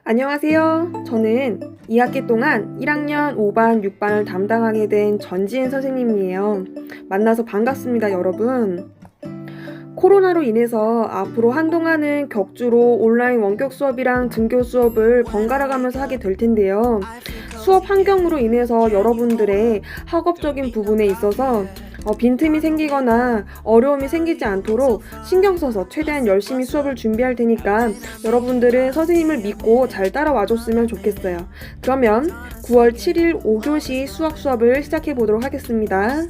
안녕하세요. 저는 2학기 동안 1학년 5반, 6반을 담당하게 된 전지은 선생님이에요. 만나서 반갑습니다, 여러분. 코로나로 인해서 앞으로 한동안은 격주로 온라인 원격 수업이랑 등교 수업을 번갈아 가면서 하게 될 텐데요. 수업 환경으로 인해서 여러분들의 학업적인 부분에 있어서 빈틈이 생기거나 어려움이 생기지 않도록 신경 써서 최대한 열심히 수업을 준비할 테니까 여러분들은 선생님을 믿고 잘 따라와 줬으면 좋겠어요. 그러면 9월 7일 5교시 수학을 시작해 보도록 하겠습니다.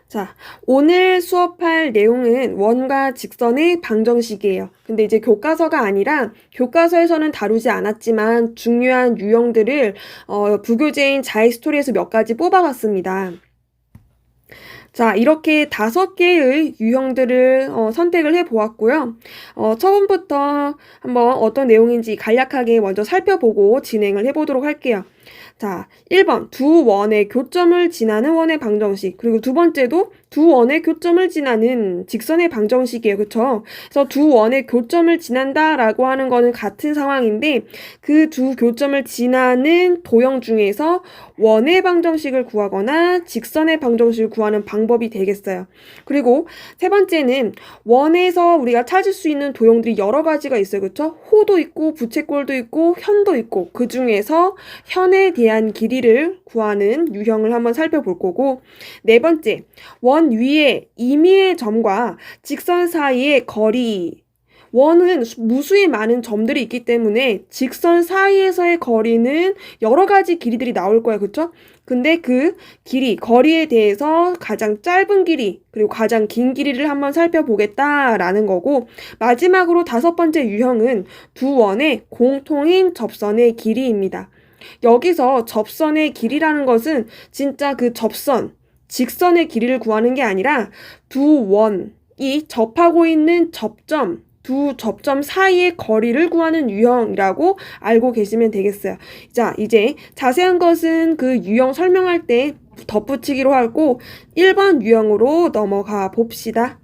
자, 오늘 수업할 내용은 원과 직선의 방정식이에요. 근데 이제 교과서가 아니라 교과서에서는 다루지 않았지만 중요한 유형들을 부교재인 자이스토리에서 몇 가지 뽑아봤습니다. 자, 이렇게 5개의 유형들을 선택을 해보았고요. 처음부터 한번 어떤 내용인지 간략하게 먼저 살펴보고 진행을 해보도록 할게요. 자, 1번 두 원의 교점을 지나는 원의 방정식. 그리고 두 번째도 두 원의 교점을 지나는 직선의 방정식이에요. 그쵸? 그래서 두 원의 교점을 지난다라고 하는 거는 같은 상황인데 그 두 교점을 지나는 도형 중에서 원의 방정식을 구하거나 직선의 방정식을 구하는 방법이 되겠어요. 그리고 세 번째는 원에서 우리가 찾을 수 있는 도형들이 여러 가지가 있어요. 그쵸? 호도 있고 부채꼴도 있고 현도 있고 그 중에서 현에 대한 길이를 구하는 유형을 한번 살펴볼 거고, 네 번째, 원 위에 임의의 점과 직선 사이의 거리. 원은 무수히 많은 점들이 있기 때문에 직선 사이에서의 거리는 여러 가지 길이들이 나올 거예요. 그쵸? 근데 그 길이, 거리에 대해서 가장 짧은 길이, 그리고 가장 긴 길이를 한번 살펴보겠다라는 거고, 마지막으로 5번째 유형은 두 원의 공통인 접선의 길이입니다. 여기서 접선의 길이라는 것은 진짜 그 접선, 직선의 길이를 구하는 게 아니라 두 원이 접하고 있는 접점, 두 접점 사이의 거리를 구하는 유형이라고 알고 계시면 되겠어요. 자, 이제 자세한 것은 그 유형 설명할 때 덧붙이기로 하고 1번 유형으로 넘어가 봅시다.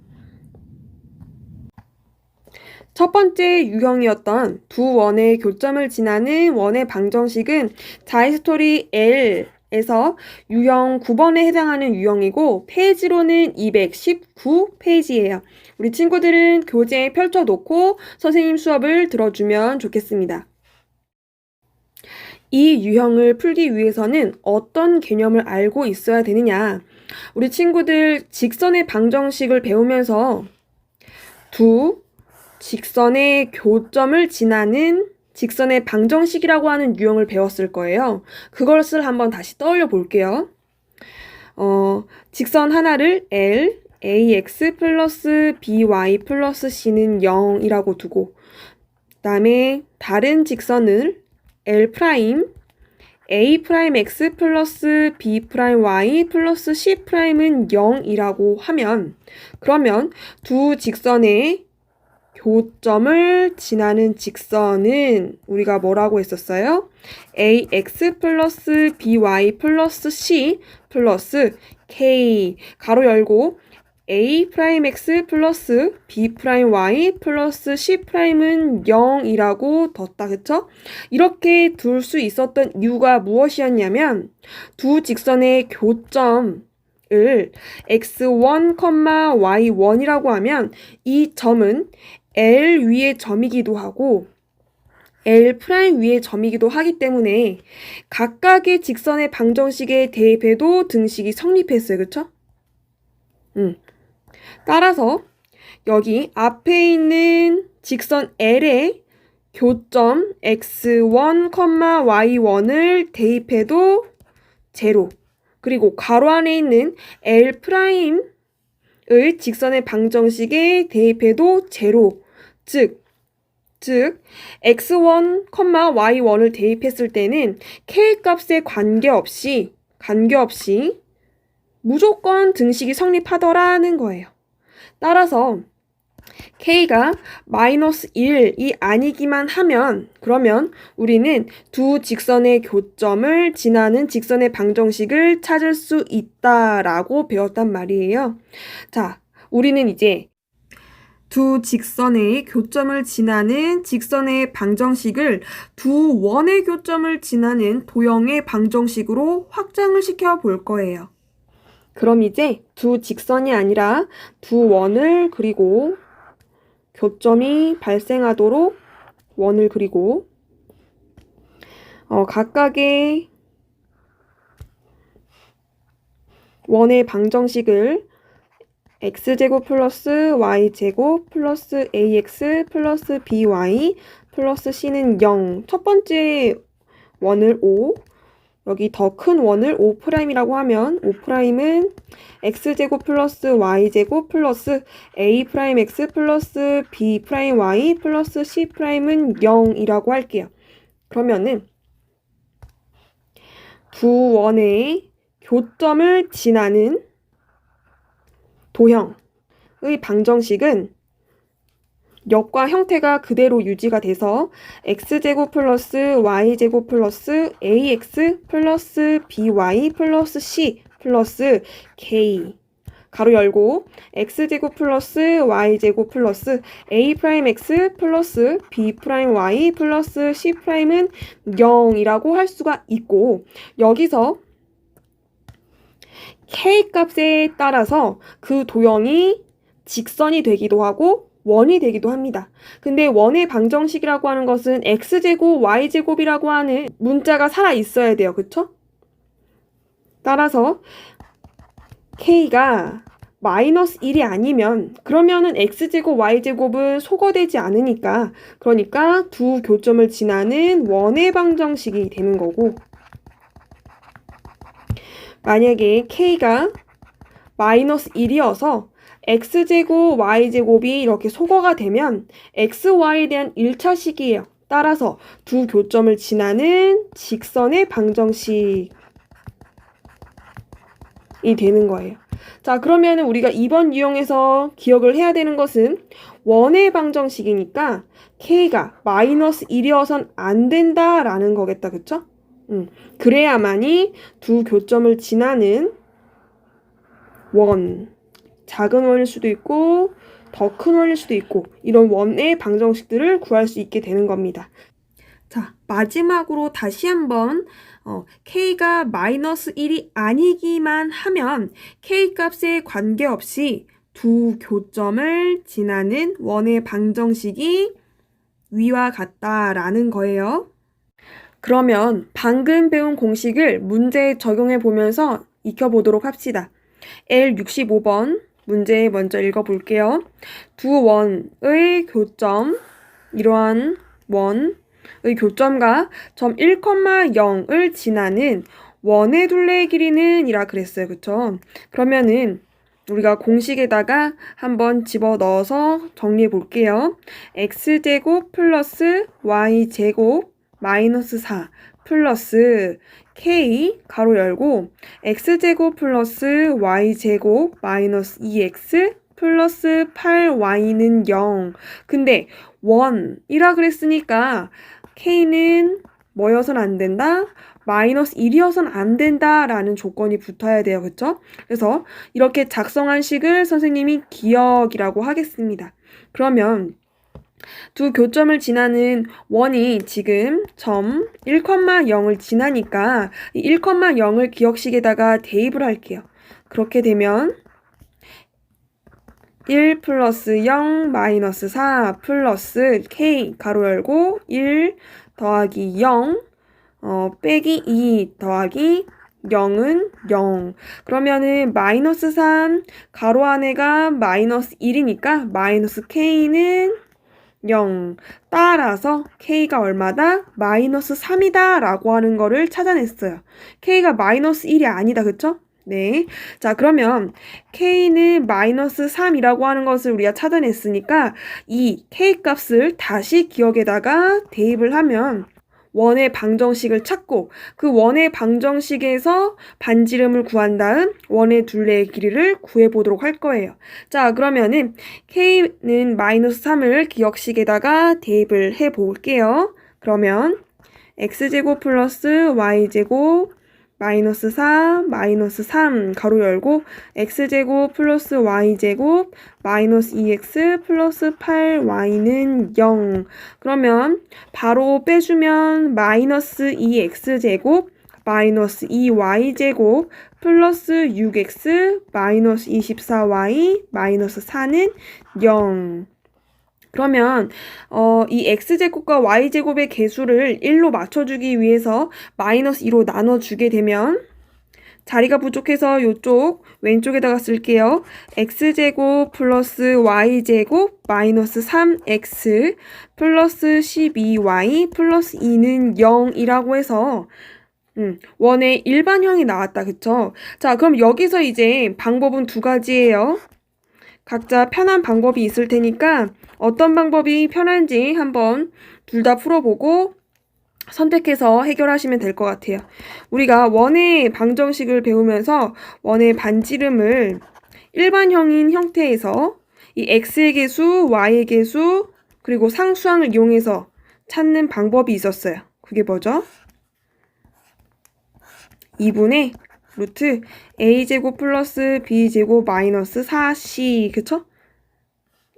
첫 번째 유형이었던 두 원의 교점을 지나는 원의 방정식은 자이스토리 L에서 유형 9번에 해당하는 유형이고 페이지로는 219페이지예요. 우리 친구들은 교재에 펼쳐놓고 선생님 수업을 들어주면 좋겠습니다. 이 유형을 풀기 위해서는 어떤 개념을 알고 있어야 되느냐? 우리 친구들 직선의 방정식을 배우면서 두 직선의 교점을 지나는 직선의 방정식이라고 하는 유형을 배웠을 거예요. 그것을 한번 다시 떠올려 볼게요. 직선 하나를 L, AX 플러스 BY 플러스 C는 0이라고 두고 그다음에 다른 직선을 L 프라임, A 프라임 X 플러스 B 프라임 Y 플러스 C 프라임은 0이라고 하면 그러면 두 직선의 교점을 지나는 직선은 우리가 뭐라고 했었어요? ax 플러스 by 플러스 c 플러스 k 가로 열고 a 프라임 x 플러스 b 프라임 y 플러스 c 프라임은 0이라고 뒀다. 그쵸? 이렇게 둘 수 있었던 이유가 무엇이었냐면 두 직선의 교점 을 x1, y1이라고 하면 이 점은 L 위의 점이기도 하고 L 프라임 위의 점이기도 하기 때문에 각각의 직선의 방정식에 대입해도 등식이 성립했어요. 그쵸? 따라서 여기 앞에 있는 직선 L의 교점 x1, y1을 대입해도 제로. 그리고 가로 안에 있는 L 프라임의 직선의 방정식에 대입해도 제로. 즉 x1, y1을 대입했을 때는 k 값에 관계없이 무조건 등식이 성립하더라는 거예요. 따라서 k가 마이너스 1이 아니기만 하면 그러면 우리는 두 직선의 교점을 지나는 직선의 방정식을 찾을 수 있다라고 배웠단 말이에요. 자, 우리는 이제 두 직선의 교점을 지나는 직선의 방정식을 두 원의 교점을 지나는 도형의 방정식으로 확장을 시켜 볼 거예요. 그럼 이제 두 직선이 아니라 두 원을 그리고 교점이 발생하도록 원을 그리고 각각의 원의 방정식을 x제곱 플러스 y제곱 플러스 ax 플러스 by 플러스 c는 0. 첫 번째 원을 5, 여기 더 큰 원을 5'이라고 하면 5'은 x제곱 플러스 y제곱 플러스 a'x 플러스 b'y 플러스 c'은 0이라고 할게요. 그러면은 두 원의 교점을 지나는 도형의 방정식은 역과 형태가 그대로 유지가 돼서 x제곱 플러스 y제곱 플러스 ax 플러스 by 플러스 c 플러스 k 가로 열고 x제곱 플러스 y제곱 플러스 a'x 플러스 b'y 플러스 c'은 0이라고 할 수가 있고, 여기서 k 값에 따라서 그 도형이 직선이 되기도 하고 원이 되기도 합니다. 근데 원의 방정식이라고 하는 것은 x제곱, y제곱이라고 하는 문자가 살아 있어야 돼요. 그쵸? 따라서 k가 마이너스 1이 아니면 그러면은 x제곱, y제곱은 소거되지 않으니까, 그러니까 두 교점을 지나는 원의 방정식이 되는 거고, 만약에 k가 마이너스 1이어서 x제곱, y제곱이 이렇게 소거가 되면 xy에 대한 1차식이에요. 따라서 두 교점을 지나는 직선의 방정식이 되는 거예요. 자, 그러면 우리가 이번 유형에서 기억을 해야 되는 것은 원의 방정식이니까 k가 마이너스 1이어선 안 된다라는 거겠다. 그쵸? 그래야만이 두 교점을 지나는 원, 작은 원일 수도 있고 더 큰 원일 수도 있고 이런 원의 방정식들을 구할 수 있게 되는 겁니다. 자, 마지막으로 다시 한번 k가 마이너스 1이 아니기만 하면 k 값에 관계없이 두 교점을 지나는 원의 방정식이 위와 같다라는 거예요. 그러면 방금 배운 공식을 문제에 적용해 보면서 익혀보도록 합시다. L65번 문제 먼저 읽어볼게요. 두 원의 교점, 이러한 원의 교점과 점 1,0을 지나는 원의 둘레의 길이는 이라 그랬어요. 그쵸? 그러면은 우리가 공식에다가 한번 집어넣어서 정리해 볼게요. x제곱 플러스 y제곱 마이너스 4 플러스 k 가로 열고 x제곱 플러스 y제곱 마이너스 2x 플러스 8y는 0. 근데 원이라 그랬으니까 k는 뭐여선 안 된다? 마이너스 1이어선 안 된다라는 조건이 붙어야 돼요. 그쵸? 그래서 이렇게 작성한 식을 선생님이 기억이라고 하겠습니다. 그러면 두 교점을 지나는 원이 지금 점 1,0을 지나니까 이 1,0을 기억식에다가 대입을 할게요. 그렇게 되면 1 플러스 0 마이너스 4 플러스 k 가로 열고 1 더하기 0 빼기 2 더하기 0은 0. 그러면은 마이너스 3 가로 안에가 마이너스 1이니까 마이너스 k는 0. 따라서 k가 얼마다? 마이너스 3이다 라고 하는 거를 찾아냈어요. k가 마이너스 1이 아니다. 그쵸? 네. 자, 그러면 k는 마이너스 3이라고 하는 것을 우리가 찾아냈으니까 이 k 값을 다시 기억에다가 대입을 하면 원의 방정식을 찾고 그 원의 방정식에서 반지름을 구한 다음 원의 둘레의 길이를 구해보도록 할 거예요. 자, 그러면은 k는 마이너스 3을 기억식에다가 대입을 해볼게요. 그러면 x제곱 플러스 y제곱 마이너스 4, 마이너스 3, 가로 열고, x제곱 플러스 y제곱, 마이너스 2x 플러스 8y는 0. 그러면 바로 빼주면 마이너스 2x제곱, 마이너스 2y제곱, 플러스 6x, 마이너스 24y, 마이너스 4는 0. 그러면 이 x제곱과 y제곱의 개수를 1로 맞춰주기 위해서 마이너스 2로 나눠주게 되면 자리가 부족해서 이쪽 왼쪽에다가 쓸게요. x제곱 플러스 y제곱 마이너스 3x 플러스 12y 플러스 2는 0이라고 해서 원의 일반형이 나왔다. 그쵸? 자, 그럼 여기서 이제 방법은 두 가지예요. 각자 편한 방법이 있을 테니까 어떤 방법이 편한지 한번 둘 다 풀어보고 선택해서 해결하시면 될 것 같아요. 우리가 원의 방정식을 배우면서 원의 반지름을 일반형인 형태에서 이 x의 개수, y의 개수, 그리고 상수항을 이용해서 찾는 방법이 있었어요. 그게 뭐죠? 2분의 루트 a제곱 플러스 b제곱 마이너스 4c, 그쵸?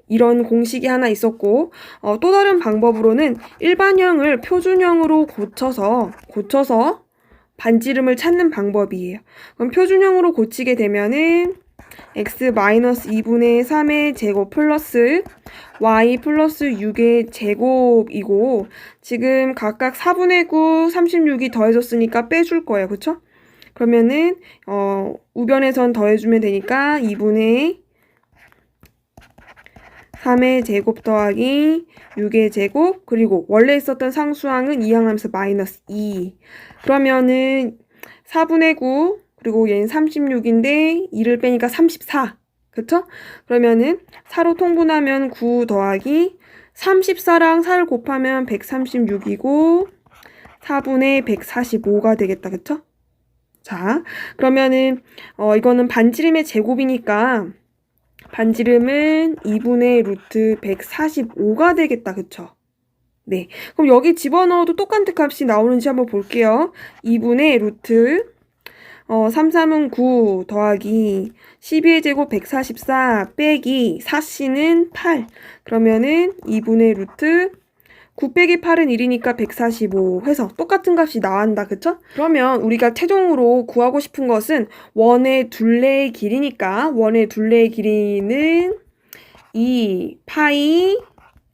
이런 공식이 하나 있었고, 또 다른 방법으로는 일반형을 표준형으로 고쳐서 반지름을 찾는 방법이에요. 그럼 표준형으로 고치게 되면은 x 마이너스 2분의 3의 제곱 플러스 y 플러스 6의 제곱이고, 지금 각각 4분의 9, 36이 더해졌으니까 빼줄 거예요. 그쵸? 그러면은 우변에선 더해주면 되니까 2분의 3의 제곱 더하기 6의 제곱, 그리고 원래 있었던 상수항은 이항하면서 마이너스 2. 그러면은 4분의 9, 그리고 얘는 36인데 2를 빼니까 34. 그쵸? 그러면은 4로 통분하면 9 더하기 34랑 4를 곱하면 136이고 4분의 145가 되겠다. 그쵸? 자, 그러면은 이거는 반지름의 제곱이니까 반지름은 2분의 루트 145가 되겠다. 그쵸? 네. 그럼 여기 집어넣어도 똑같은 값이 나오는지 한번 볼게요. 2분의 루트 3, 3은 9 더하기 12의 제곱 144 빼기 4c는 8. 그러면은 2분의 루트 9 빼기 8은 1이니까 145 해서 똑같은 값이 나온다. 그쵸? 그러면 우리가 최종으로 구하고 싶은 것은 원의 둘레의 길이니까 원의 둘레의 길이는 2 파이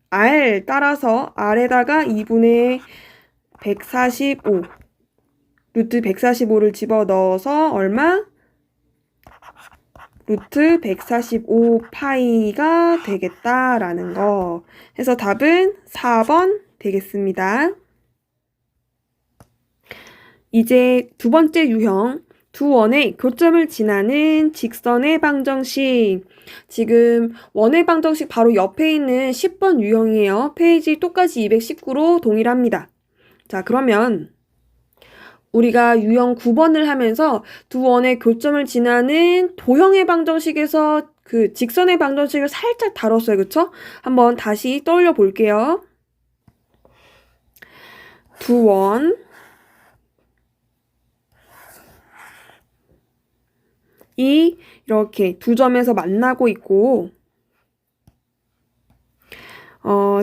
r 따라서 r에다가 2분의 145 루트 145를 집어넣어서 얼마? 루트 145파이가 되겠다라는 거. 해서 답은 4번 되겠습니다. 이제 두 번째 유형, 두 원의 교점을 지나는 직선의 방정식. 지금 원의 방정식 바로 옆에 있는 10번 유형이에요. 페이지 똑같이 219로 동일합니다. 자, 그러면 우리가 유형 9번을 하면서 두 원의 교점을 지나는 도형의 방정식에서 그 직선의 방정식을 살짝 다뤘어요. 그쵸? 한번 다시 떠올려 볼게요. 두 원, 이렇게 두 점에서 만나고 있고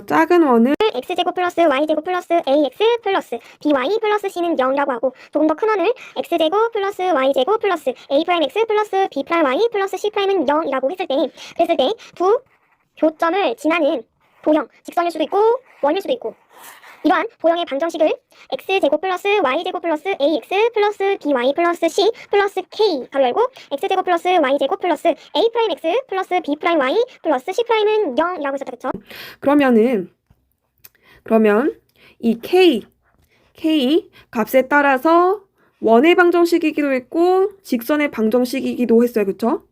작은 원을 x제곱 플러스 y제곱 플러스 ax 플러스 by 플러스 c는 0이라고 하고 조금 더 큰 원을 x제곱 플러스 y제곱 플러스 a 프라임 x 플러스 b 프라임 y 플러스 c 프라임은 0이라고 했을 때 두 교점을 지나는 도형, 직선일 수도 있고 원일 수도 있고 이러한 도형의 방정식을 x제곱 플러스 y제곱 플러스 ax 플러스 by 플러스 c 플러스 k 가로 열고 x제곱 플러스 y제곱 플러스 a 프라임 x 플러스 b 프라임 y 플러스 c 프라임은 0이라고 했었다. 그쵸? 그러면 이 k 값에 따라서 원의 방정식이기도 했고 직선의 방정식이기도 했어요. 그쵸?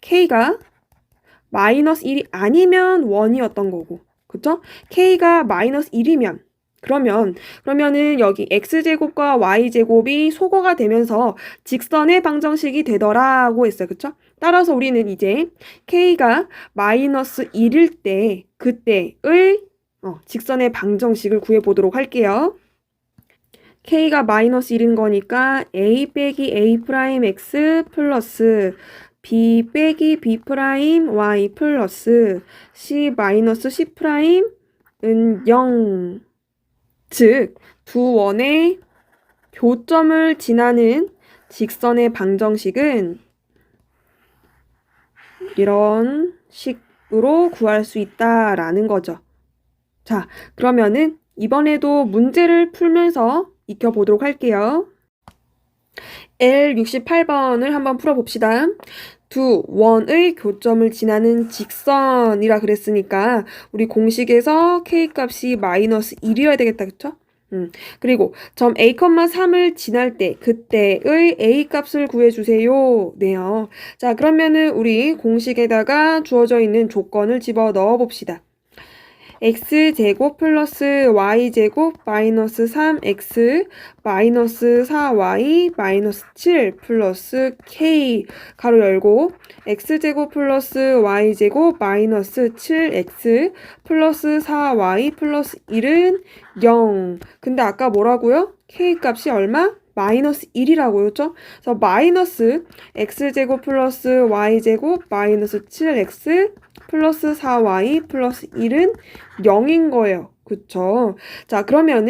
k가 마이너스 1이 아니면 원이었던 거고, 그쵸? k가 마이너스 1이면 그러면은 여기 x제곱과 y제곱이 소거가 되면서 직선의 방정식이 되더라고 했어요. 그쵸? 따라서 우리는 이제 k가 마이너스 1일 때 그때의 직선의 방정식을 구해보도록 할게요. k가 마이너스 1인 거니까 a 빼기 a 프라임 x 플러스 b 빼기 b 프라임 y 플러스 c 마이너스 c 프라임은 0. 즉, 두 원의 교점을 지나는 직선의 방정식은 이런 식으로 구할 수 있다라는 거죠. 자, 그러면은 이번에도 문제를 풀면서 익혀보도록 할게요. L68번을 한번 풀어봅시다. 두 원의 교점을 지나는 직선이라 그랬으니까 우리 공식에서 k값이 마이너스 1이어야 되겠다, 그쵸? 그리고 점 a, 3을 지날 때 그때의 a 값을 구해주세요. 네요. 자, 그러면은 우리 공식에다가 주어져 있는 조건을 집어 넣어 봅시다. x제곱 플러스 y제곱 마이너스 3x 마이너스 4y 마이너스 7 플러스 k 가로 열고 x제곱 플러스 y제곱 마이너스 7x 플러스 4y 플러스 1은 0. 근데 아까 뭐라고요? k 값이 얼마? 마이너스 1이라고요, 그렇죠? 그래서 마이너스 x제곱 플러스 y제곱 마이너스 7x 플러스 4y 플러스 1은 0인 거예요. 그쵸? 자, 그러면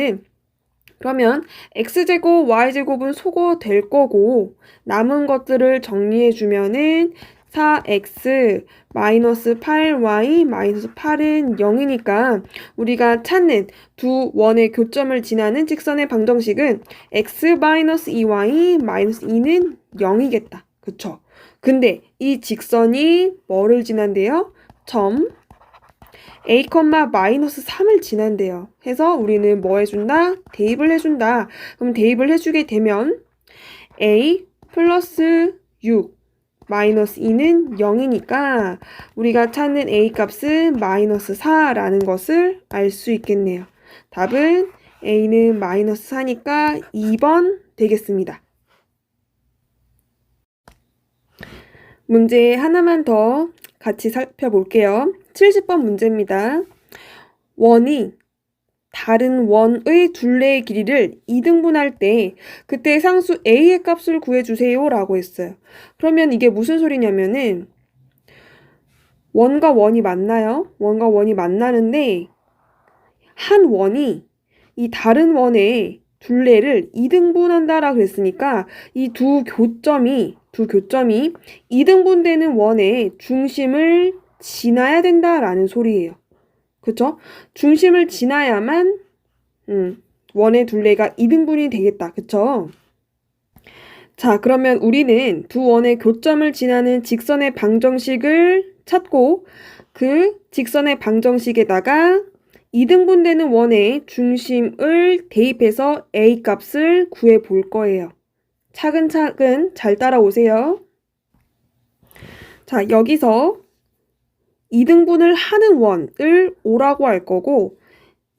x제곱, y제곱은 소거될 거고 남은 것들을 정리해주면은 4x 마이너스 8y 마이너스 8은 0이니까 우리가 찾는 두 원의 교점을 지나는 직선의 방정식은 x 마이너스 2y 마이너스 2는 0이겠다. 그쵸? 근데 이 직선이 뭐를 지난대요? 점 a, 마이너스 3을 지난대요. 해서 우리는 뭐 해준다? 대입을 해준다. 그럼 대입을 해주게 되면 a 플러스 6 마이너스 2는 0이니까 우리가 찾는 a 값은 마이너스 4라는 것을 알 수 있겠네요. 답은 a는 마이너스 4니까 2번 되겠습니다. 문제 하나만 더 같이 살펴볼게요. 70번 문제입니다. 원이 다른 원의 둘레의 길이를 2등분할 때 그때 상수 a의 값을 구해주세요 라고 했어요. 그러면 이게 무슨 소리냐면은 원과 원이 만나요. 원과 원이 만나는데 한 원이 이 다른 원의 둘레를 2등분한다라 그랬으니까 이 두 교점이 2등분되는 원의 중심을 지나야 된다라는 소리예요. 그쵸? 중심을 지나야만 원의 둘레가 2등분이 되겠다. 그쵸? 자, 그러면 우리는 두 원의 교점을 지나는 직선의 방정식을 찾고 그 직선의 방정식에다가 2등분되는 원의 중심을 대입해서 a 값을 구해 볼 거예요. 차근차근 잘 따라오세요. 자, 여기서 2등분을 하는 원을 O라고 할 거고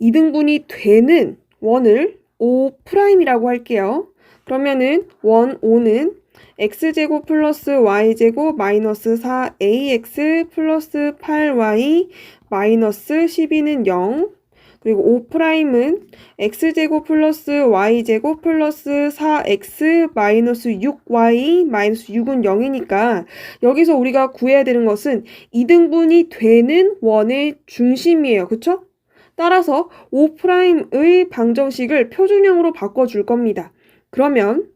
2등분이 되는 원을 O'이라고 할게요. 그러면은 원 O는 x제곱 플러스 y제곱 마이너스 4ax 플러스 8y 마이너스 12는 0 그리고 O'은 x제곱 플러스 y제곱 플러스 4x 마이너스 6y 마이너스 6은 0이니까 여기서 우리가 구해야 되는 것은 2등분이 되는 원의 중심이에요. 그쵸? 따라서 O'의 방정식을 표준형으로 바꿔줄 겁니다. 그러면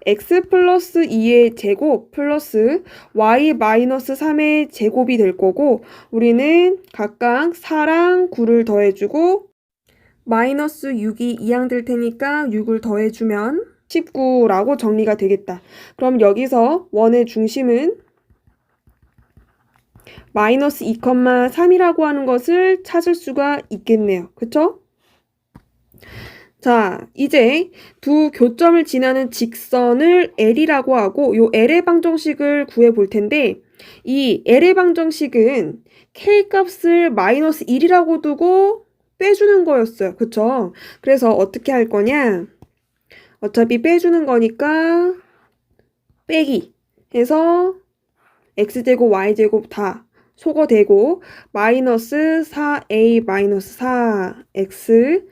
x 플러스 2의 제곱 플러스 y 마이너스 3의 제곱이 될 거고 우리는 각각 4랑 9를 더해주고 마이너스 6이 2항 될 테니까 6을 더해주면 19라고 정리가 되겠다. 그럼 여기서 원의 중심은 마이너스 2,3이라고 하는 것을 찾을 수가 있겠네요. 그쵸? 자, 이제 두 교점을 지나는 직선을 L이라고 하고 요 L의 방정식을 구해 볼 텐데 이 L의 방정식은 K 값을 마이너스 1이라고 두고 빼주는 거였어요. 그쵸? 그래서 어떻게 할 거냐? 어차피 빼주는 거니까 빼기 해서 x제곱 y제곱 다 소거되고 마이너스 4a 마이너스 4x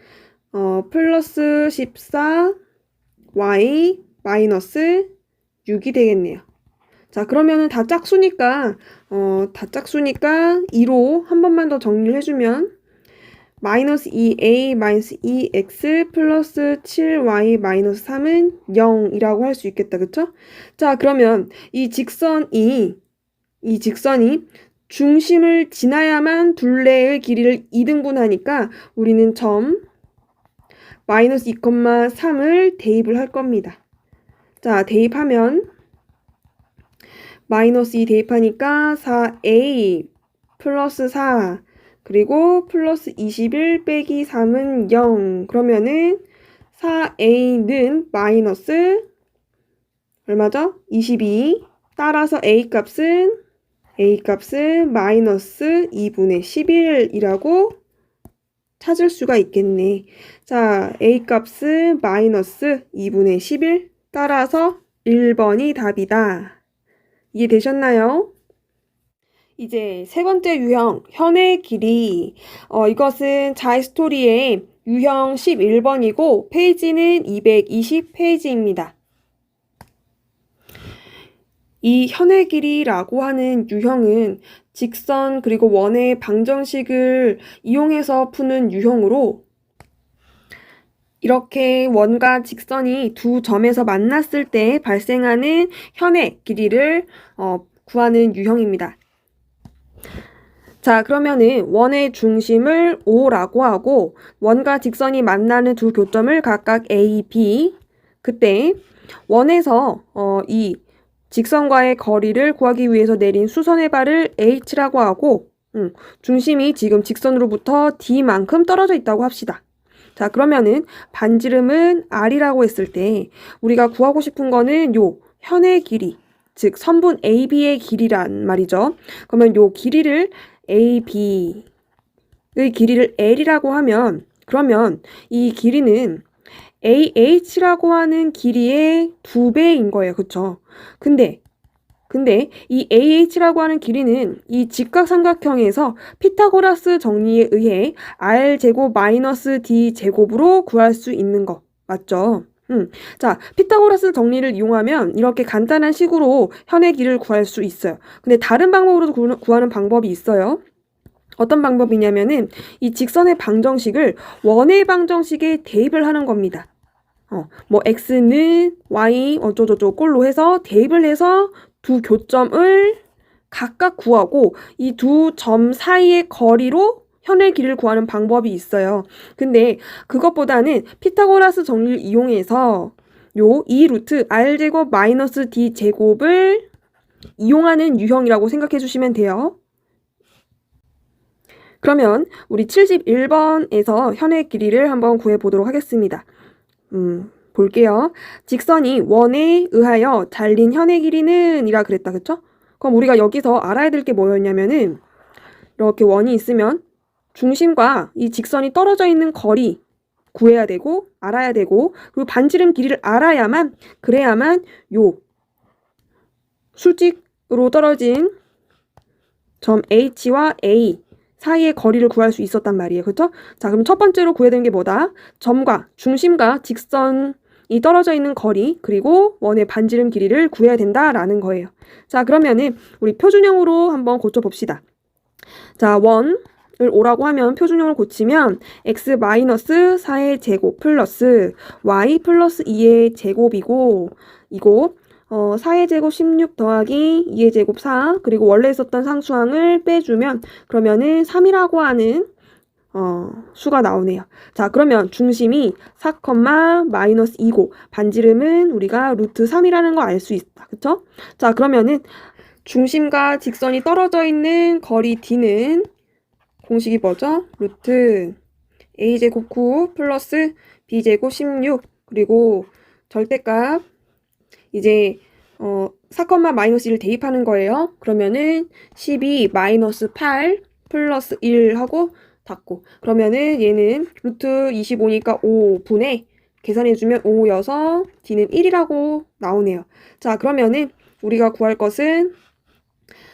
플러스 14 y 마이너스 6이 되겠네요. 자, 그러면은 다 짝수니까 2로 한 번만 더 정리를 해주면 마이너스 2a 마이너스 2x 플러스 7y 마이너스 3은 0이라고 할 수 있겠다. 그쵸? 자, 그러면 이 직선이 중심을 지나야만 둘레의 길이를 2등분하니까 우리는 점 마이너스 2,3을 대입을 할 겁니다. 자, 대입하면 마이너스 2 대입하니까 4a 플러스 4 그리고 플러스 21 빼기 3은 0 그러면은 4a는 마이너스 얼마죠? 22 따라서 a값은 마이너스 2분의 11이라고 찾을 수가 있겠네. 자, a값은 마이너스 2분의 11 따라서 1번이 답이다. 이해되셨나요? 이제 세 번째 유형, 현의 길이. 이것은 자이스토리의 유형 11번이고 페이지는 220페이지입니다. 이 현의 길이라고 하는 유형은 직선 그리고 원의 방정식을 이용해서 푸는 유형으로 이렇게 원과 직선이 두 점에서 만났을 때 발생하는 현의 길이를 구하는 유형입니다. 자, 그러면은 원의 중심을 O라고 하고 원과 직선이 만나는 두 교점을 각각 A, B. 그때 원에서 이 직선과의 거리를 구하기 위해서 내린 수선의 발을 H라고 하고 중심이 지금 직선으로부터 D만큼 떨어져 있다고 합시다. 자, 그러면은 반지름은 R이라고 했을 때 우리가 구하고 싶은 거는 요 현의 길이, 즉 선분 AB의 길이란 말이죠. 그러면 요 길이를 AB의 길이를 L이라고 하면 그러면 이 길이는 AH라고 하는 길이의 2배인 거예요. 그쵸? 근데 이 AH라고 하는 길이는 이 직각삼각형에서 피타고라스 정리에 의해 R제곱 마이너스 D제곱으로 구할 수 있는 거 맞죠? 자, 피타고라스 정리를 이용하면 이렇게 간단한 식으로 현의 길이를 구할 수 있어요. 근데 다른 방법으로도 구하는 방법이 있어요. 어떤 방법이냐면은 이 직선의 방정식을 원의 방정식에 대입을 하는 겁니다. 뭐 x는 y 어쩌고저쩌고 꼴로 해서 대입을 해서 두 교점을 각각 구하고 이 두 점 사이의 거리로 현의 길이를 구하는 방법이 있어요. 근데 그것보다는 피타고라스 정리를 이용해서 요 2루트 r제곱 마이너스 d제곱을 이용하는 유형이라고 생각해 주시면 돼요. 그러면 우리 71번에서 현의 길이를 한번 구해보도록 하겠습니다. 볼게요. 직선이 원에 의하여 잘린 현의 길이는 이라 그랬다. 그쵸? 그럼 우리가 여기서 알아야 될 게 뭐였냐면은 이렇게 원이 있으면 중심과 이 직선이 떨어져 있는 거리 구해야 되고 알아야 되고 그리고 반지름 길이를 알아야만 그래야만 요 수직으로 떨어진 점 H와 A 사이의 거리를 구할 수 있었단 말이에요. 그렇죠? 자, 그럼 첫 번째로 구해야 되는 게 뭐다? 점과 중심과 직선이 떨어져 있는 거리 그리고 원의 반지름 길이를 구해야 된다라는 거예요. 자, 그러면은 우리 표준형으로 한번 고쳐봅시다. 자, 원을 O라고 하면 표준형을 고치면 x-4의 제곱 플러스 y 플러스 2의 제곱이고 이거 4의 제곱 16 더하기 2의 제곱 4 그리고 원래 있었던 상수항을 빼주면 그러면은 3이라고 하는 수가 나오네요. 자, 그러면 중심이 4, 마이너스 2고 반지름은 우리가 루트 3이라는 거 알 수 있다. 그쵸? 자, 그러면은 중심과 직선이 떨어져 있는 거리 D는 공식이 뭐죠? 루트 A제곱 9 플러스 B제곱 16 그리고 절대값 이제 4, 마이너스 1을 대입하는 거예요. 그러면은 12 마이너스 8 플러스 1 하고 닫고 그러면은 얘는 루트 25니까 5분의 계산해주면 5여서 D는 1이라고 나오네요. 자, 그러면은 우리가 구할 것은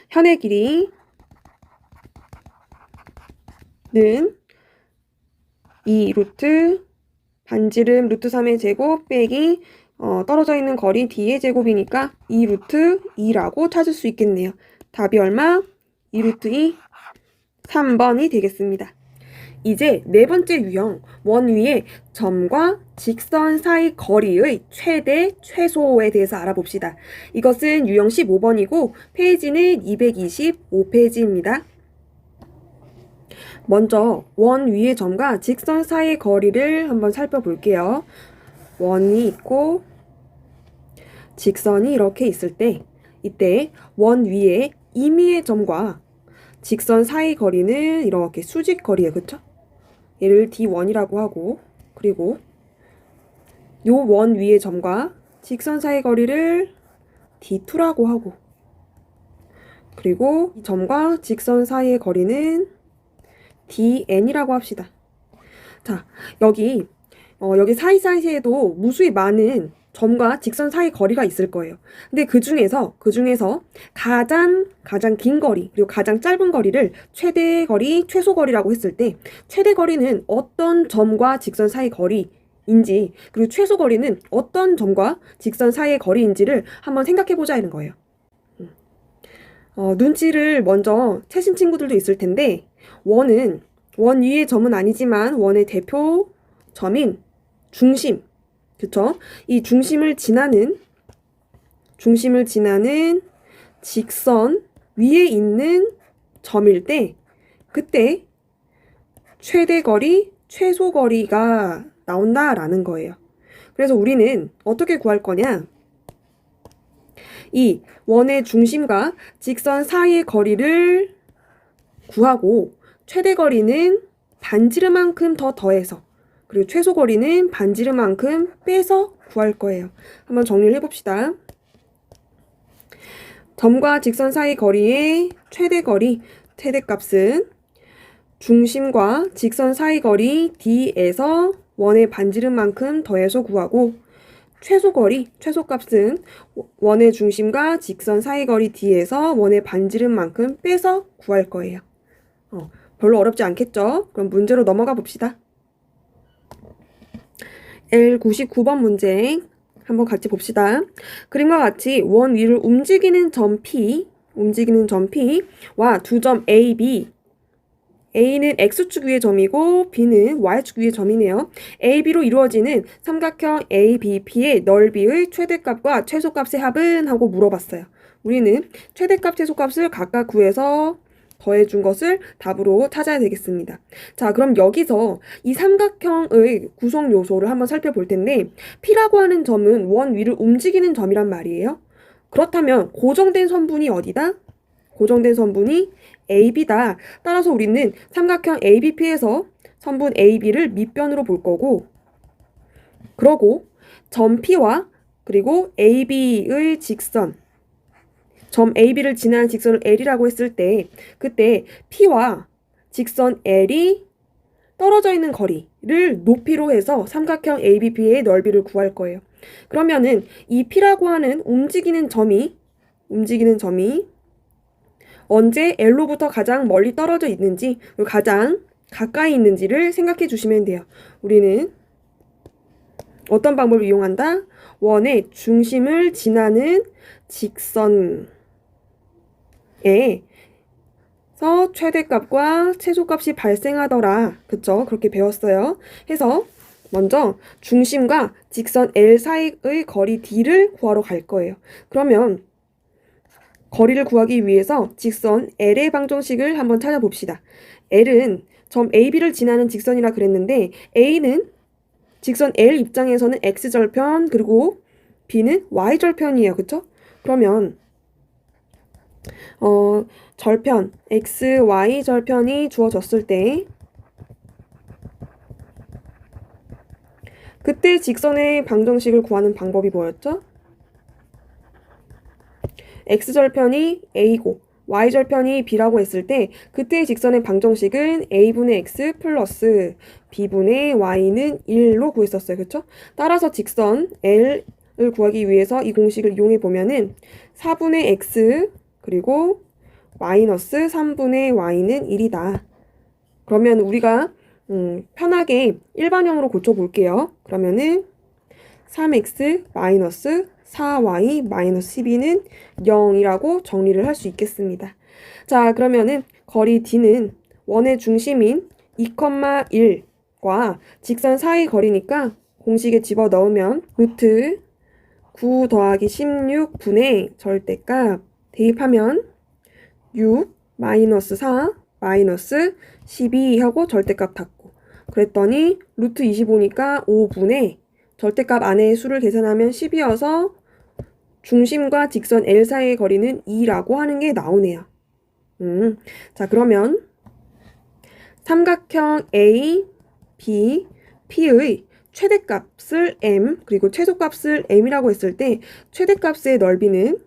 현의 길이는 2 루트 반지름 루트 3의 제곱 빼기 떨어져 있는 거리 D의 제곱이니까 2 루트 2라고 찾을 수 있겠네요. 답이 얼마? 2 루트 2, 3번이 되겠습니다. 이제 네 번째 유형, 원 위의 점과 직선 사이 거리의 최대, 최소에 대해서 알아봅시다. 이것은 유형 15번이고 페이지는 225페이지입니다. 먼저 원 위의 점과 직선 사이의 거리를 한번 살펴볼게요. 원이 있고 직선이 이렇게 있을 때 이때 원 위에 임의의 점과 직선 사이 거리는 이렇게 수직 거리예요. 그쵸? 얘를 D1이라고 하고 그리고 요 원 위의 점과 직선 사이 거리를 D2라고 하고 그리고 이 점과 직선 사이의 거리는 DN이라고 합시다. 자, 여기 사이사이에도 무수히 많은 점과 직선 사이 거리가 있을 거예요. 근데 그 중에서 가장 긴 거리 그리고 가장 짧은 거리를 최대 거리, 최소 거리라고 했을 때 최대 거리는 어떤 점과 직선 사이 거리인지 그리고 최소 거리는 어떤 점과 직선 사이의 거리인지를 한번 생각해 보자는 거예요. 눈치를 먼저 채신 친구들도 있을 텐데 원 위의 점은 아니지만 원의 대표 점인 중심, 그쵸? 이 중심을 지나는 직선 위에 있는 점일 때 그때 최대 거리, 최소 거리가 나온다라는 거예요. 그래서 우리는 어떻게 구할 거냐? 이 원의 중심과 직선 사이의 거리를 구하고 최대 거리는 반지름만큼 더 더해서 그리고 최소 거리는 반지름만큼 빼서 구할 거예요. 한번 정리를 해봅시다. 점과 직선 사이 거리의 최대값은 중심과 직선 사이 거리 D에서 원의 반지름만큼 더해서 구하고 최소값은 원의 중심과 직선 사이 거리 D에서 원의 반지름만큼 빼서 구할 거예요. 별로 어렵지 않겠죠? 그럼 문제로 넘어가 봅시다. L99번 문제 한번 같이 봅시다. 그림과 같이 원 위를 움직이는 점 P와 두 점 A, B A는 X축 위의 점이고 B는 Y축 위의 점이네요. A, B로 이루어지는 삼각형 ABP의 넓이의 최대값과 최소값의 합은? 하고 물어봤어요. 우리는 최대값, 최소값을 각각 구해서 더해준 것을 답으로 찾아야 되겠습니다. 자, 그럼 여기서 이 삼각형의 구성 요소를 한번 살펴볼 텐데 P라고 하는 점은 원 위를 움직이는 점이란 말이에요. 그렇다면 고정된 선분이 어디다? 고정된 선분이 AB다. 따라서 우리는 삼각형 ABP에서 선분 AB를 밑변으로 볼 거고 그러고 점 P와 그리고 AB의 직선 점 AB를 지나는 직선을 L이라고 했을 때 그때 P와 직선 L이 떨어져 있는 거리를 높이로 해서 삼각형 ABP의 넓이를 구할 거예요. 그러면은 이 P라고 하는 움직이는 점이 언제 L로부터 가장 멀리 떨어져 있는지 가장 가까이 있는지를 생각해 주시면 돼요. 우리는 어떤 방법을 이용한다? 원의 중심을 지나는 직선에서 최대값과 최소값이 발생하더라. 그쵸? 그렇게 배웠어요. 해서 먼저 중심과 직선 L 사이의 거리 D를 구하러 갈 거예요. 그러면 거리를 구하기 위해서 직선 L의 방정식을 한번 찾아봅시다. L은 점 AB를 지나는 직선이라 그랬는데 A는 직선 L 입장에서는 X절편 그리고 B는 Y절편이에요. 그쵸? 그러면 절편 X, Y 절편이 주어졌을 때 그때 직선의 방정식을 구하는 방법이 뭐였죠? X절편이 A고 Y절편이 B라고 했을 때 그때의 직선의 방정식은 A분의 X 플러스 B분의 Y는 1로 구했었어요. 그쵸? 따라서 직선 L을 구하기 위해서 이 공식을 이용해 보면은 4분의 X 그리고 마이너스 3분의 Y는 1이다. 그러면 우리가 편하게 일반형으로 고쳐볼게요. 그러면은 3x 마이너스 4y 마이너스 12는 0이라고 정리를 할 수 있겠습니다. 자, 그러면은 거리 D는 원의 중심인 2,1과 직선 사이 거리니까 공식에 집어넣으면 루트 9 더하기 16분의 절대값 대입하면 6 마이너스 4 마이너스 12 하고 절대값 닫고 그랬더니 루트 25니까 5분의 절대값 안에 수를 계산하면 10이어서 중심과 직선 L 사이의 거리는 2라고 하는 게 나오네요. 자, 그러면 삼각형 A, B, P의 최대값을 M 그리고 최소값을 M이라고 했을 때 최대값의 넓이는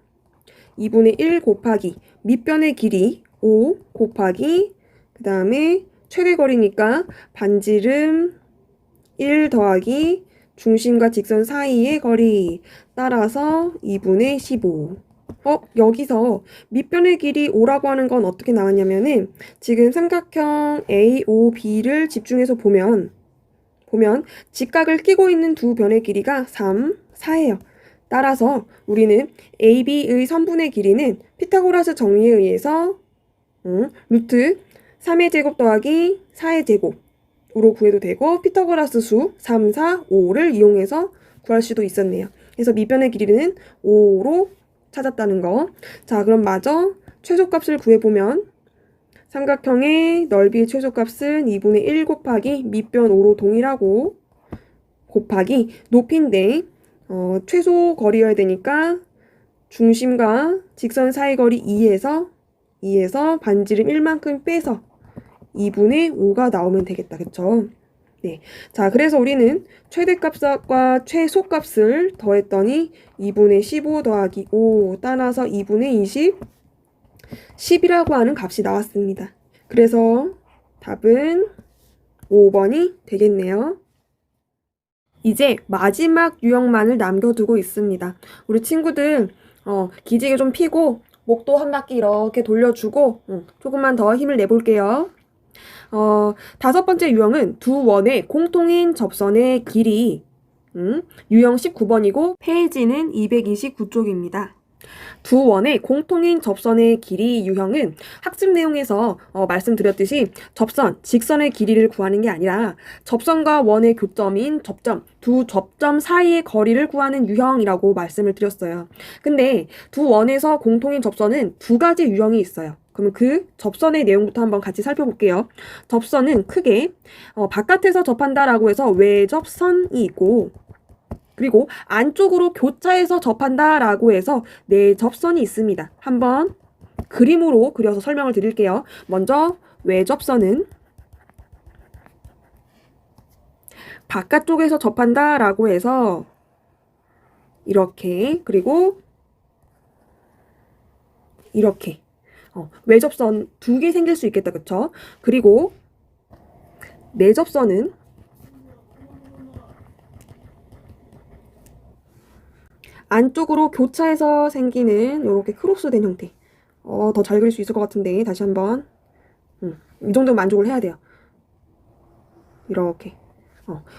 2분의 1 곱하기 밑변의 길이 5 곱하기 그 다음에 최대거리니까 반지름 1 더하기 중심과 직선 사이의 거리 따라서 2분의 15. 여기서 밑변의 길이 5라고 하는 건 어떻게 나왔냐면은 지금 삼각형 AOB를 집중해서 보면 직각을 끼고 있는 두 변의 길이가 3, 4예요. 따라서 우리는 AB의 선분의 길이는 피타고라스 정리에 의해서 루트 3의 제곱 더하기 4의 제곱으로 구해도 되고 피타고라스 수 3, 4, 5를 이용해서 구할 수도 있었네요. 그래서 밑변의 길이는 5로 찾았다는 거. 자, 그럼 마저 최소값을 구해보면 삼각형의 넓이의 최소값은 2분의 1 곱하기 밑변 5로 동일하고 곱하기 높이인데 최소 거리여야 되니까 중심과 직선 사이 거리 2에서 반지름 1만큼 빼서 2분의 5가 나오면 되겠다. 그쵸? 네. 자, 그래서 우리는 최대값과 최소값을 더했더니 2분의 15 더하기 5 따라서 2분의 20, 10이라고 하는 값이 나왔습니다. 그래서 답은 5번이 되겠네요. 이제 마지막 유형만을 남겨두고 있습니다. 우리 친구들 기지개 좀 펴고 목도 한 바퀴 이렇게 돌려주고 조금만 더 힘을 내볼게요. 다섯 번째 유형은 두 원의 공통인 접선의 길이 유형 19번이고 페이지는 229쪽입니다. 두 원의 공통인 접선의 길이 유형은 학습 내용에서 말씀드렸듯이 접선, 직선의 길이를 구하는 게 아니라 접선과 원의 교점인 접점, 두 접점 사이의 거리를 구하는 유형이라고 말씀을 드렸어요. 근데 두 원에서 공통인 접선은 두 가지 유형이 있어요. 그러면 그 접선의 내용부터 한번 같이 살펴볼게요. 접선은 크게 바깥에서 접한다라고 해서 외접선이 있고 그리고 안쪽으로 교차해서 접한다라고 해서 내접선이 있습니다. 한번 그림으로 그려서 설명을 드릴게요. 먼저 외접선은 바깥쪽에서 접한다라고 해서 이렇게 그리고 이렇게 외접선 두 개 생길 수 있겠다. 그쵸? 그리고 내접선은 안쪽으로 교차해서 생기는 이렇게 크로스된 형태. 더 잘 그릴 수 있을 것 같은데 다시 한번 이 정도 만족을 해야 돼요. 이렇게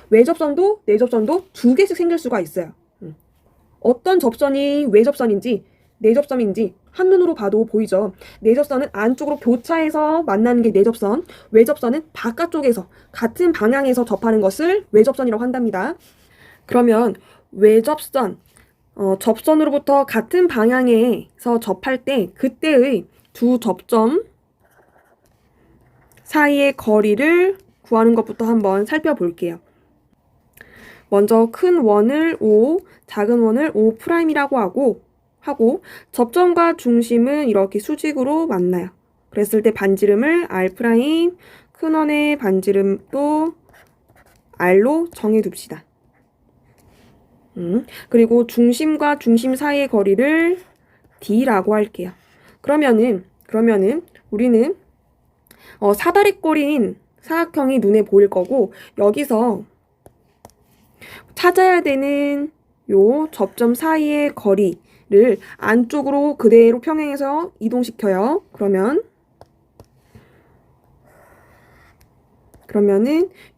외접선도 내접선도 두 개씩 생길 수가 있어요. 어떤 접선이 외접선인지 내접선인지 한눈으로 봐도 보이죠. 내접선은 안쪽으로 교차해서 만나는 게 내접선, 외접선은 바깥쪽에서 같은 방향에서 접하는 것을 외접선이라고 한답니다. 그러면 외접선 접선으로부터 같은 방향에서 접할 때 그때의 두 접점 사이의 거리를 구하는 것부터 한번 살펴볼게요. 먼저 큰 원을 O, 작은 원을 O'이라고 하고 접점과 중심은 이렇게 수직으로 만나요. 그랬을 때 반지름을 R', 큰 원의 반지름도 R로 정해둡시다. 그리고 중심과 중심 사이의 거리를 D라고 할게요. 그러면은 우리는 사다리꼴인 사각형이 눈에 보일 거고 여기서 찾아야 되는 요 접점 사이의 거리를 안쪽으로 그대로 평행해서 이동시켜요. 그러면은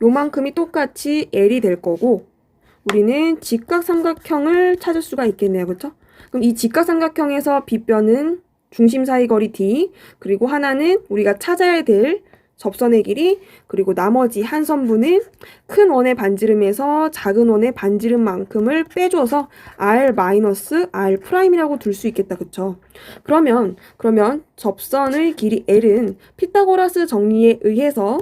요만큼이 똑같이 L이 될 거고 우리는 직각삼각형을 찾을 수가 있겠네요. 그렇죠? 그럼 이 직각삼각형에서 빗변은 중심 사이 거리 d, 그리고 하나는 우리가 찾아야 될 접선의 길이, 그리고 나머지 한 선분은 큰 원의 반지름에서 작은 원의 반지름만큼을 빼줘서 r-r'이라고 둘 수 있겠다. 그쵸? 그러면 접선의 길이 l은 피타고라스 정리에 의해서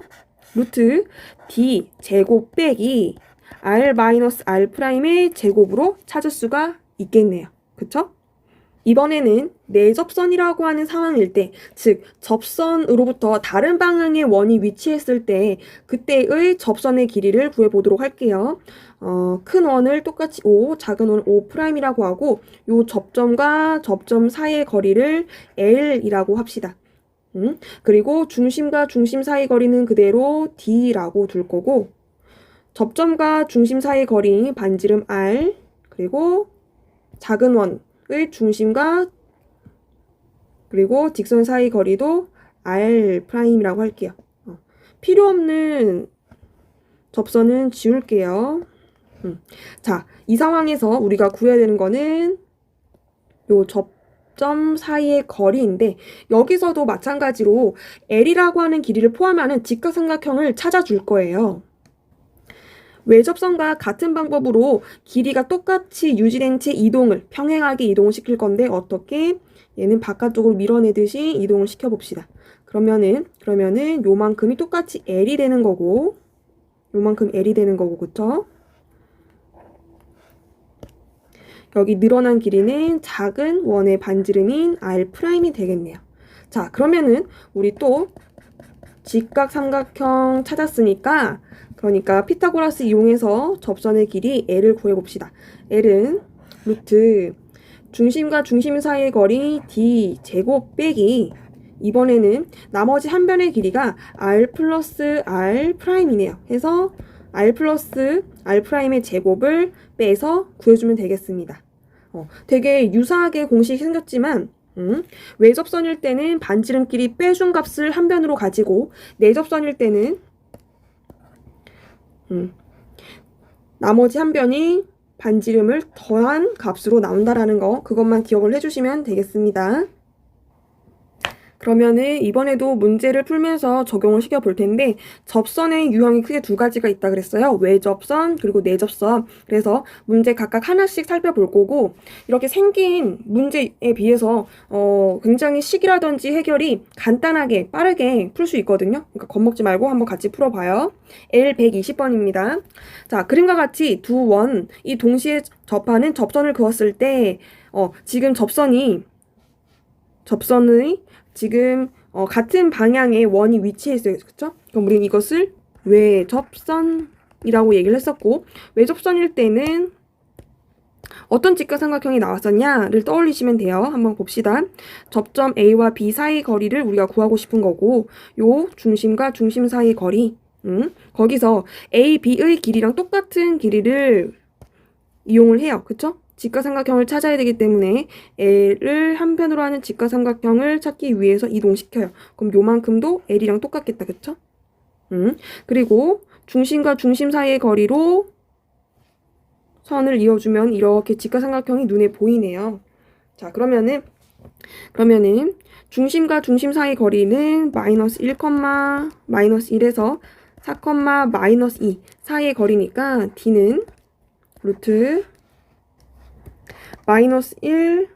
루트 d 제곱 빼기 r-r'의 제곱으로 찾을 수가 있겠네요. 그쵸? 이번에는 내접선이라고 하는 상황일 때, 즉 접선으로부터 다른 방향의 원이 위치했을 때 그때의 접선의 길이를 구해보도록 할게요. 큰 원을 똑같이 5, 작은 원을 5'이라고 하고 요 접점과 접점 사이의 거리를 L이라고 합시다. 그리고 중심과 중심 사이 거리는 그대로 D라고 둘 거고, 접점과 중심 사이 거리 반지름 R, 그리고 작은 원의 중심과 그리고 직선 사이 거리도 R'이라고 할게요. 필요 없는 접선은 지울게요. 자, 이 상황에서 우리가 구해야 되는 거는 요 접점 사이의 거리인데, 여기서도 마찬가지로 L이라고 하는 길이를 포함하는 직각삼각형을 찾아줄 거예요. 외접선과 같은 방법으로 길이가 똑같이 유지된 채 평행하게 이동을 시킬 건데, 어떻게? 얘는 바깥쪽으로 밀어내듯이 이동을 시켜봅시다. 그러면은 요만큼이 똑같이 L이 되는 거고, 요만큼 L이 되는 거고, 그쵸? 여기 늘어난 길이는 작은 원의 반지름인 R'이 되겠네요. 자, 그러면은 우리 또 직각삼각형 찾았으니까, 그러니까 피타고라스 이용해서 접선의 길이 L을 구해봅시다. L은 루트 중심과 중심 사이의 거리 D 제곱 빼기, 이번에는 나머지 한 변의 길이가 R 플러스 R'이네요. 해서 R 플러스 R'의 제곱을 빼서 구해주면 되겠습니다. 되게 유사하게 공식이 생겼지만, 외접선일 때는 반지름끼리 빼준 값을 한 변으로 가지고, 내접선일 때는 나머지 한 변이 반지름을 더한 값으로 나온다라는 거, 그것만 기억을 해주시면 되겠습니다. 그러면은 이번에도 문제를 풀면서 적용을 시켜볼 텐데, 접선의 유형이 크게 두 가지가 있다 그랬어요. 외접선 그리고 내접선. 그래서 문제 각각 하나씩 살펴볼 거고, 이렇게 생긴 문제에 비해서 굉장히 식이라든지 해결이 간단하게 빠르게 풀 수 있거든요. 그러니까 겁먹지 말고 한번 같이 풀어봐요. L 120번입니다. 자, 그림과 같이 두 원이 동시에 접하는 접선을 그었을 때 지금 접선의 지금 같은 방향의 원이 위치해 있어요. 그쵸? 그럼 우리는 이것을 외접선이라고 얘기를 했었고, 외접선일 때는 어떤 직각삼각형이 나왔었냐를 떠올리시면 돼요. 한번 봅시다. 접점 A와 B 사이 거리를 우리가 구하고 싶은 거고, 요 중심과 중심 사이 거리, 거기서 A, B의 길이랑 똑같은 길이를 이용을 해요. 그쵸? 직각삼각형을 찾아야 되기 때문에 L을 한 편으로 하는 직각삼각형을 찾기 위해서 이동시켜요. 그럼 요만큼도 L이랑 똑같겠다. 그쵸? 그리고 중심과 중심 사이의 거리로 선을 이어주면 이렇게 직각삼각형이 눈에 보이네요. 자, 그러면은 중심과 중심 사이 거리는 마이너스 1에서 4, 마이너스 2 사이의 거리니까 D는 루트 마이너스 1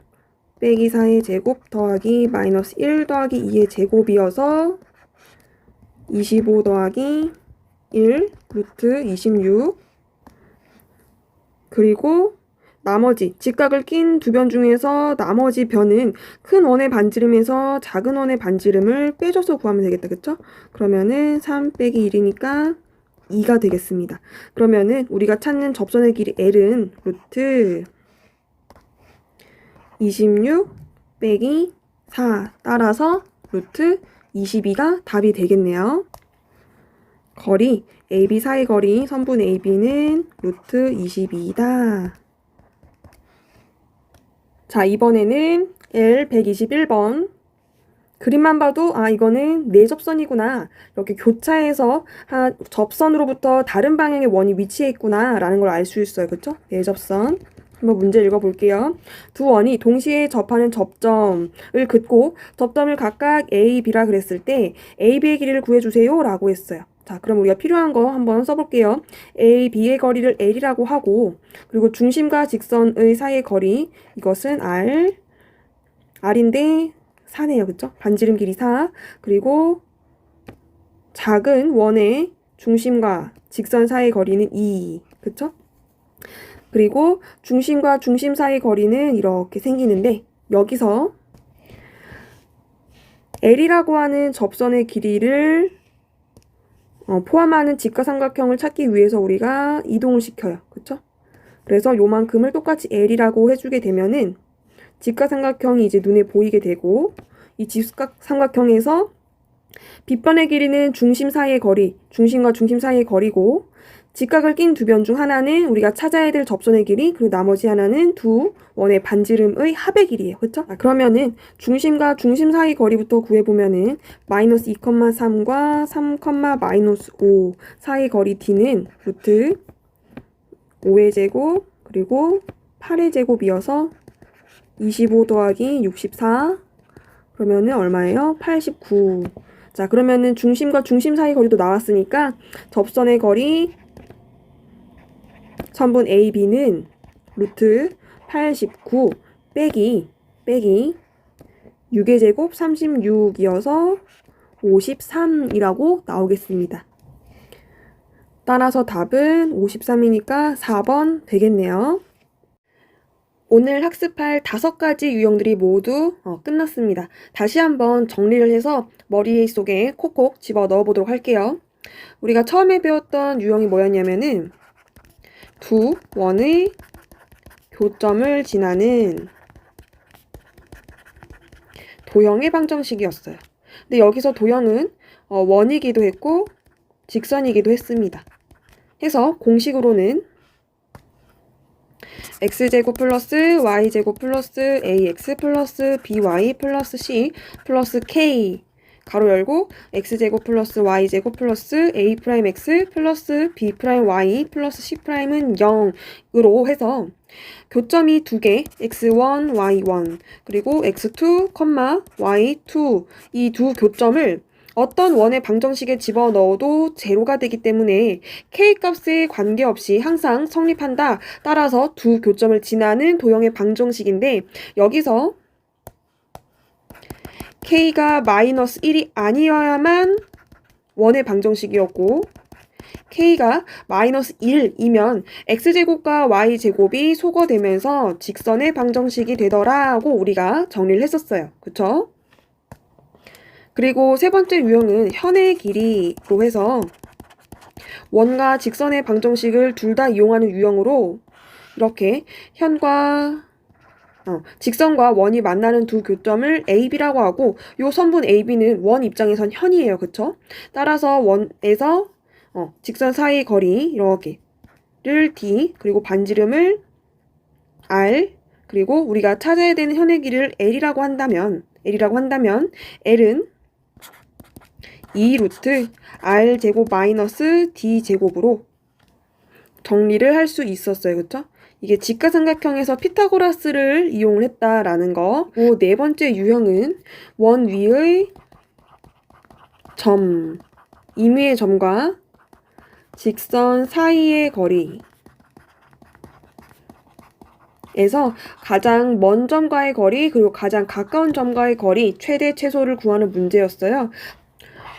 빼기 4의 제곱 더하기 마이너스 1 더하기 2의 제곱이어서 25 더하기 1 루트 26, 그리고 나머지 직각을 낀 두 변 중에서 나머지 변은 큰 원의 반지름에서 작은 원의 반지름을 빼줘서 구하면 되겠다. 그쵸? 그러면은 3 빼기 1이니까 2가 되겠습니다. 그러면은 우리가 찾는 접선의 길이 L은 루트 26 빼기 4, 따라서 루트 22가 답이 되겠네요. 거리 AB 사이 거리 선분 AB는 루트 22이다. 자, 이번에는 L 121번 그림만 봐도 아 이거는 네 접선이구나. 이렇게 교차해서 접선으로부터 다른 방향의 원이 위치해 있구나 라는 걸 알 수 있어요. 그쵸? 네 접선. 한번 문제 읽어볼게요. 두 원이 동시에 접하는 접점을 긋고 접점을 각각 A, B라 그랬을 때 A, B의 길이를 구해주세요 라고 했어요. 자, 그럼 우리가 필요한 거 한번 써볼게요. A, B의 거리를 L이라고 하고 그리고 중심과 직선의 사이의 거리 이것은 R인데 4네요. 그쵸? 반지름 길이 4. 그리고 작은 원의 중심과 직선 사이의 거리는 2. 그쵸? 그리고 중심과 중심 사이의 거리는 이렇게 생기는데 여기서 L이라고 하는 접선의 길이를 포함하는 직각삼각형을 찾기 위해서 우리가 이동을 시켜요. 그쵸? 그래서 요만큼을 똑같이 L이라고 해주게 되면은 직각삼각형이 이제 눈에 보이게 되고 이 직각삼각형에서 빗변의 길이는 중심 사이의 거리, 중심과 중심 사이의 거리고 직각을 낀 두 변 중 하나는 우리가 찾아야 될 접선의 길이 그리고 나머지 하나는 두 원의 반지름의 합의 길이에요. 그렇죠? 그러면은 중심과 중심 사이 거리부터 구해보면은 마이너스 2,3과 3, 마이너스 5 사이 거리 D는 루트 5의 제곱 그리고 8의 제곱이어서 25 더하기 64 그러면은 얼마예요? 89. 자, 그러면은 중심과 중심 사이 거리도 나왔으니까 접선의 거리 선분 AB는 루트 89 빼기 6의 제곱 36이어서 53이라고 나오겠습니다. 따라서 답은 53이니까 4번 되겠네요. 오늘 학습할 5가지 유형들이 모두 끝났습니다. 다시 한번 정리를 해서 머릿속에 콕콕 집어 넣어 보도록 할게요. 우리가 처음에 배웠던 유형이 뭐였냐면은 두 원의 교점을 지나는 도형의 방정식이었어요. 근데 여기서 도형은 원이기도 했고 직선이기도 했습니다. 해서 공식으로는 x제곱 플러스 y제곱 플러스 ax 플러스 by 플러스 c 플러스 k 가로 열고 x제곱 플러스 y제곱 플러스 a 프라임 x 플러스 b 프라임 y 플러스 c 프라임은 0으로 해서 교점이 두 개 x1, y1 그리고 x2, y2 이 두 교점을 어떤 원의 방정식에 집어넣어도 제로가 되기 때문에 k값에 관계없이 항상 성립한다. 따라서 두 교점을 지나는 도형의 방정식인데 여기서 k가 마이너스 1이 아니어야만 원의 방정식이었고 k가 마이너스 1이면 x제곱과 y제곱이 소거되면서 직선의 방정식이 되더라고 우리가 정리를 했었어요. 그쵸? 그리고 세 번째 유형은 현의 길이로 해서 원과 직선의 방정식을 둘 다 이용하는 유형으로 이렇게 현과 직선과 원이 만나는 두 교점을 AB라고 하고 요 선분 AB는 원 입장에선 현이에요. 그쵸? 따라서 원에서 직선 사이 거리 이렇게를 D 그리고 반지름을 R 그리고 우리가 찾아야 되는 현의 길이를 L이라고 한다면 L은 2 루트 R 제곱 마이너스 D 제곱으로 정리를 할 수 있었어요. 그쵸? 이게 직각삼각형에서 피타고라스를 이용을 했다라는 거. 네 번째 유형은 원 위의 점, 임의의 점과 직선 사이의 거리 에서 가장 먼 점과의 거리 그리고 가장 가까운 점과의 거리 최대 최소를 구하는 문제였어요.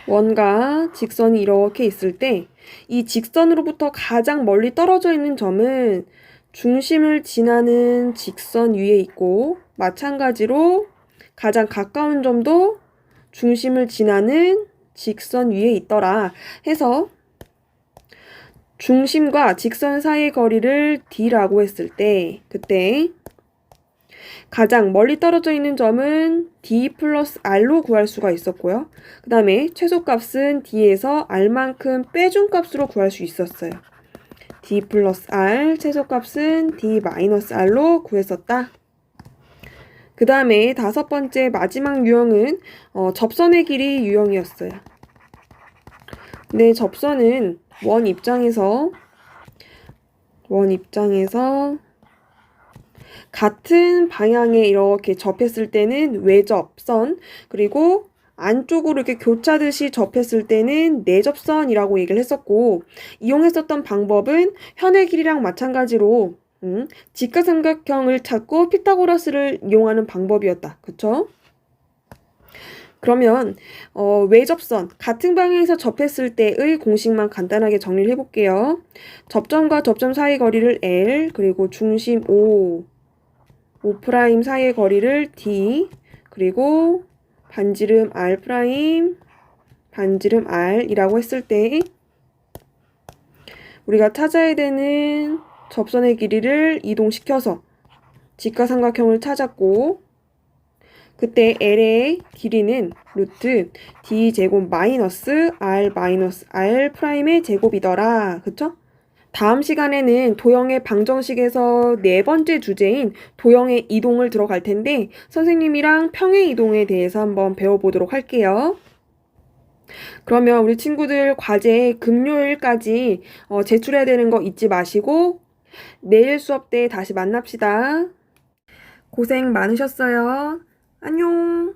원과 직선이 이렇게 있을 때 이 직선으로부터 가장 멀리 떨어져 있는 점은 중심을 지나는 직선 위에 있고 마찬가지로 가장 가까운 점도 중심을 지나는 직선 위에 있더라 해서 중심과 직선 사이의 거리를 D라고 했을 때 그때 가장 멀리 떨어져 있는 점은 D 플러스 R로 구할 수가 있었고요. 그 다음에 최소값은 D에서 R만큼 빼준 값으로 구할 수 있었어요. D 플러스 R, 최소값은 D 마이너스 R로 구했었다. 그 다음에 5번째 마지막 유형은 접선의 길이 유형이었어요. 네, 접선은 원 입장에서 같은 방향에 이렇게 접했을 때는 외접선, 그리고 안쪽으로 이렇게 교차듯이 접했을 때는 내접선이라고 얘기를 했었고, 이용했었던 방법은 현의 길이랑 마찬가지로 직각삼각형을 찾고 피타고라스를 이용하는 방법이었다. 그쵸? 그러면 외접선, 같은 방향에서 접했을 때의 공식만 간단하게 정리를 해볼게요. 접점과 접점 사이 거리를 L, 그리고 중심 O 사이의 거리를 D, 그리고 반지름 R', 반지름 R이라고 했을 때 우리가 찾아야 되는 접선의 길이를 이동시켜서 직각삼각형을 찾았고, 그때 L의 길이는 루트 D 제곱 마이너스 R 마이너스 R 프라임의 제곱이더라. 그쵸? 다음 시간에는 도형의 방정식에서 4번째 주제인 도형의 이동을 들어갈 텐데, 선생님이랑 평의 이동에 대해서 한번 배워보도록 할게요. 그러면 우리 친구들 과제 금요일까지 제출해야 되는 거 잊지 마시고 내일 수업 때 다시 만납시다. 고생 많으셨어요. 안녕.